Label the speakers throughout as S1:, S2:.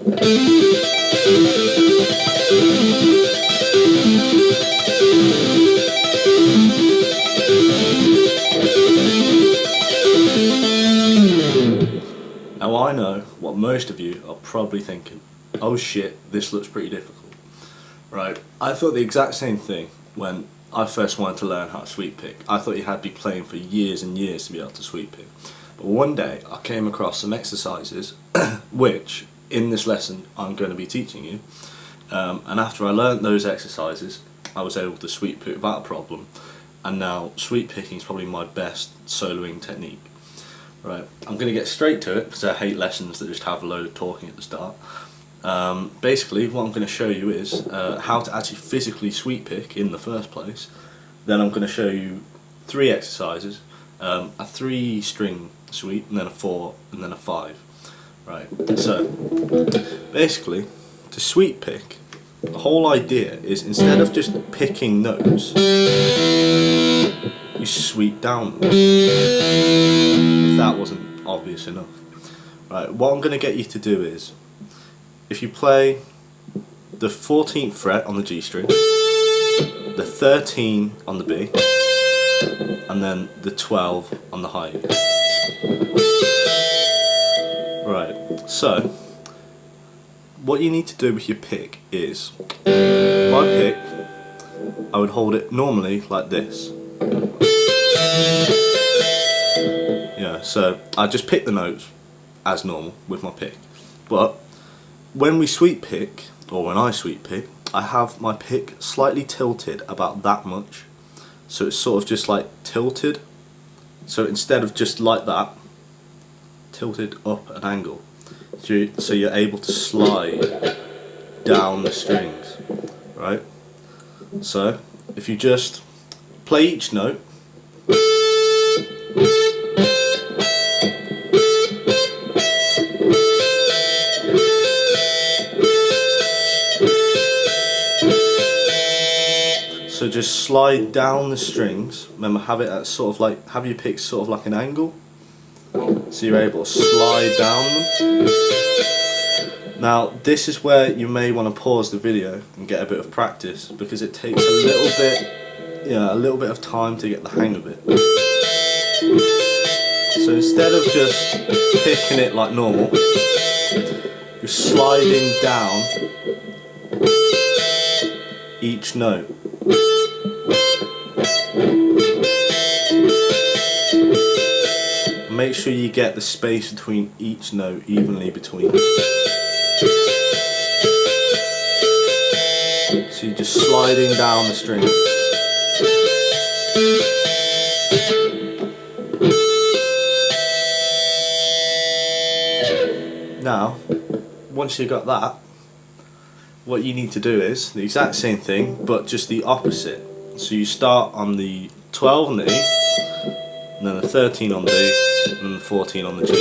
S1: Now I know what most of you are probably thinking. Oh shit, this looks pretty difficult. Right, I thought the exact same thing when I first wanted to learn how to sweep pick. I thought you had to be playing for years and years to be able to sweep pick. But one day I came across some exercises which in this lesson I'm going to be teaching you. And after I learnt those exercises I was able to sweep pick without a problem, and now sweep picking is probably my best soloing technique. Right, I'm going to get straight to it because I hate lessons that just have a load of talking at the start. Basically what I'm going to show you is how to actually physically sweep pick in the first place. Then I'm going to show you 3 exercises, a 3 string sweep, and then a 4, and then a 5. Right, so basically to sweep pick, the whole idea is instead of just picking notes, you sweep down them. If that wasn't obvious enough. Right, what I'm going to get you to do is, if you play the 14th fret on the G string, the 13 on the B, and then the 12 on the high E. Right, so what you need to do with your pick is, my pick, I would hold it normally like this. Yeah, so I just pick the notes as normal with my pick. But when we sweep pick, or when I sweep pick, I have my pick slightly tilted about that much. So it's sort of just like tilted. So instead of just like that, tilted up an angle. So you're able to slide down the strings, right? So if you just play each note, so just slide down the strings. Remember, have it at sort of like, have your pick sort of like an angle, so you're able to slide down them. Now this is where you may want to pause the video and get a bit of practice, because it takes a little bit of time to get the hang of it. So instead of just picking it like normal, you're sliding down each note. Make sure you get the space between each note evenly between. So you're just sliding down the strings. Now, once you've got that, what you need to do is the exact same thing, but just the opposite. So you start on the 12 on the E, and then the 13 on the D, and the 14 on the G.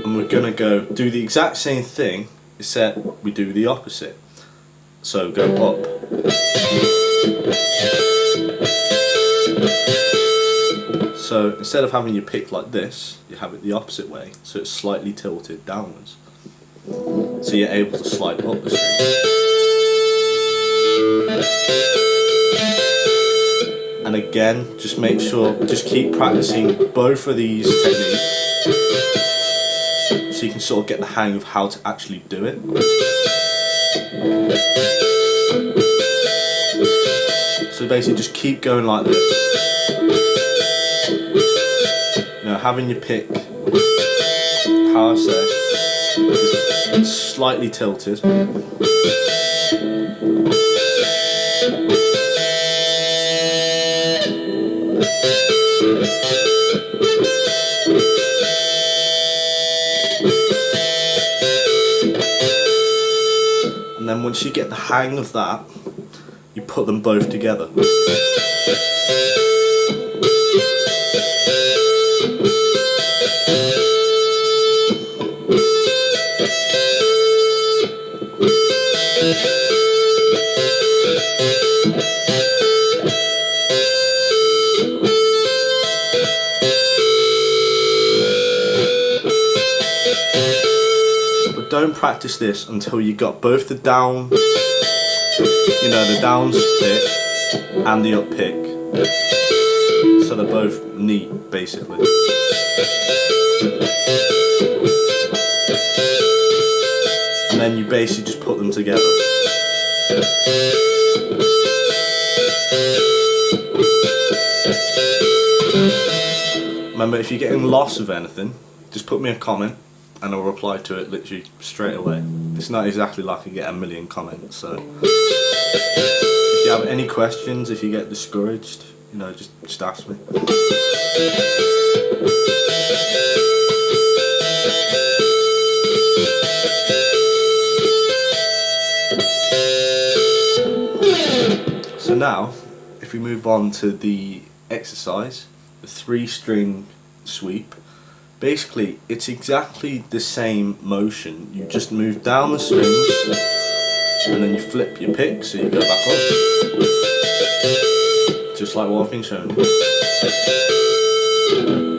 S1: And we're going to go do the exact same thing, except we do the opposite. So go up. So instead of having your pick like this, you have it the opposite way, so it's slightly tilted downwards. So you're able to slide up the strings. And again, just make sure, just keep practicing both of these techniques so you can sort of get the hang of how to actually do it. So basically just keep going like this. You know, having your pick, how I say, is slightly tilted. And then once you get the hang of that, you put them both together. don't practice this until you got both the down, you know, the down pick and the up pick. So they're both neat, basically. And then you basically just put them together. Remember, if you're getting lost with anything, just put me a comment and I'll reply to it literally straight away. It's not exactly like I get a million comments, so if you have any questions, if you get discouraged, you know, just ask me. So now, if we move on to the exercise, the 3-string sweep, basically it's exactly the same motion. You just move down the strings and then you flip your pick, so you go back up, just like what I've been showing you.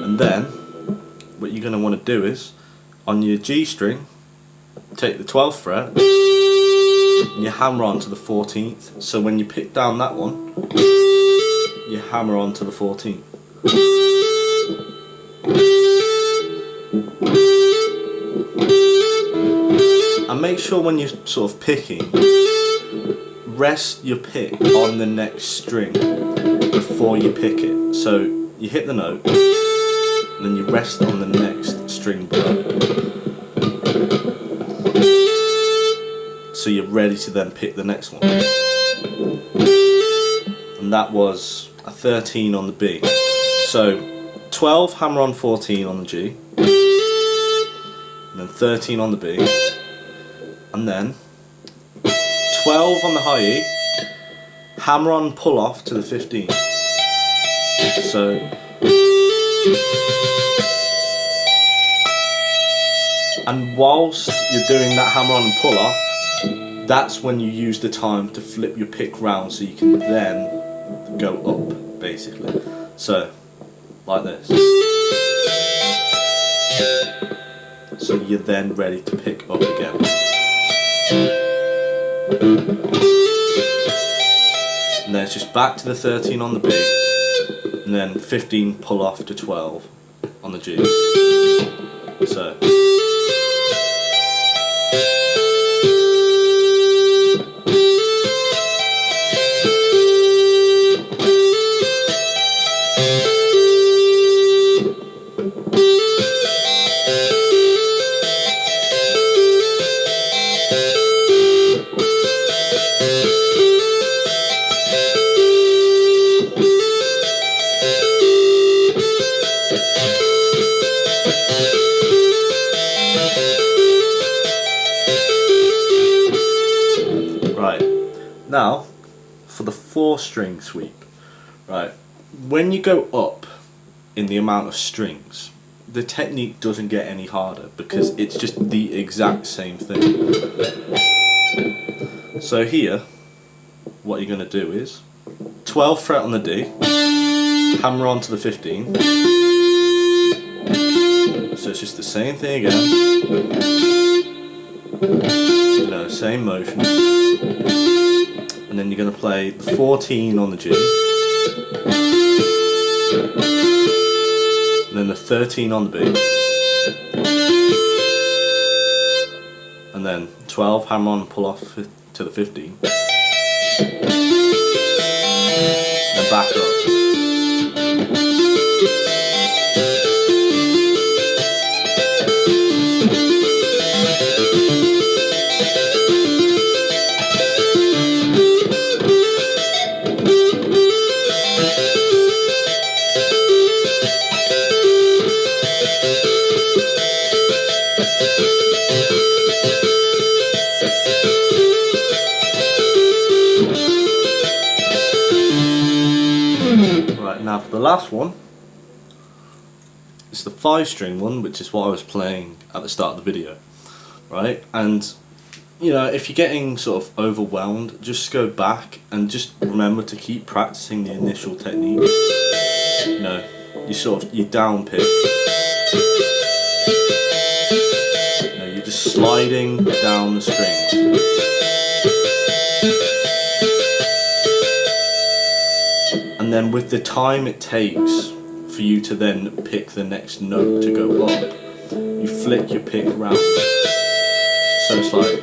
S1: And then what you're going to want to do is, on your G string, take the 12th fret and you hammer on to the 14th. So when you pick down that one, you hammer on to the 14th. And make sure when you're sort of picking, rest your pick on the next string before you pick it. So you hit the note and then you rest on the next string below. So you're ready to then pick the next one. And that was a 13 on the B. So 12 hammer on 14 on the G, and then 13 on the B, and then 12 on the high E, hammer on pull off to the 15. So and whilst you're doing that hammer on and pull off, that's when you use the time to flip your pick round so you can then go up, basically. So, like this. So you're then ready to pick up again. And then it's just back to the 13 on the B, and then 15 pull off to 12 on the G. So. Right, now for the 4-string sweep. Right, when you go up in the amount of strings, the technique doesn't get any harder because it's just the exact same thing. So here, what you're going to do is 12th fret on the D, hammer on to the 15. So it's just the same thing again. You know, same motion. And then you're going to play the 14 on the G. And then the 13 on the B. And then 12 hammer on pull off to the 15. And back up. Right, now for the last one, it's the 5-string one, which is what I was playing at the start of the video, right? And you know, if you're getting sort of overwhelmed, just go back and just remember to keep practicing the initial technique. You know, you sort of, your down pick, you know, you're just just sliding down the strings. And then with the time it takes for you to then pick the next note to go up, you flick your pick round. So it's like,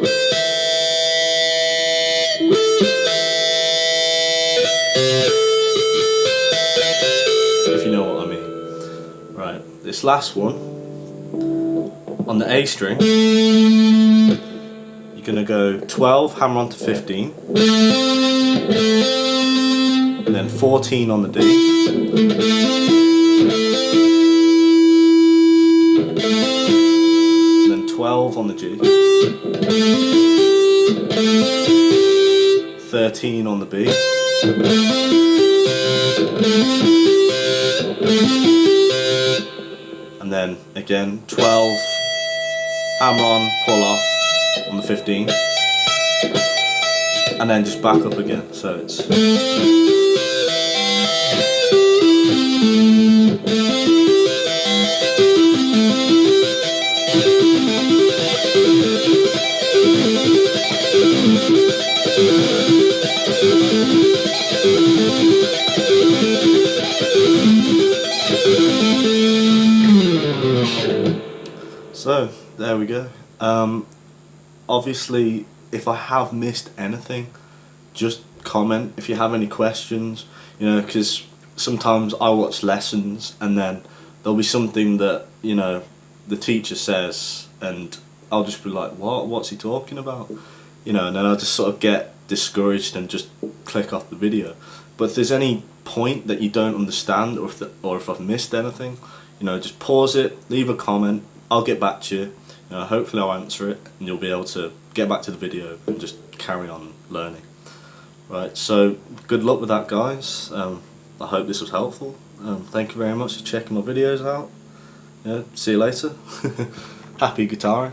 S1: if you know what I mean. Right, this last one, on the A string, you're going to go 12, hammer on to 15, and then 14 on the D, and then 12 on the G, 13 on the B, and then again 12, hammer on, pull off on the 15, and then just back up again. So it's so there we go. Obviously, if I have missed anything, just comment if you have any questions, you know, because sometimes I watch lessons and then there'll be something that, you know, the teacher says and I'll just be like, what's he talking about, you know, and then I'll just sort of get discouraged and just click off the video. But if there's any point that you don't understand, or if I've missed anything, you know, just pause it, leave a comment, I'll get back to you. You know, hopefully I'll answer it and you'll be able to get back to the video and just carry on learning. Right, so good luck with that, guys. I hope this was helpful. Thank you very much for checking my videos out. Yeah, see you later. Happy guitaring.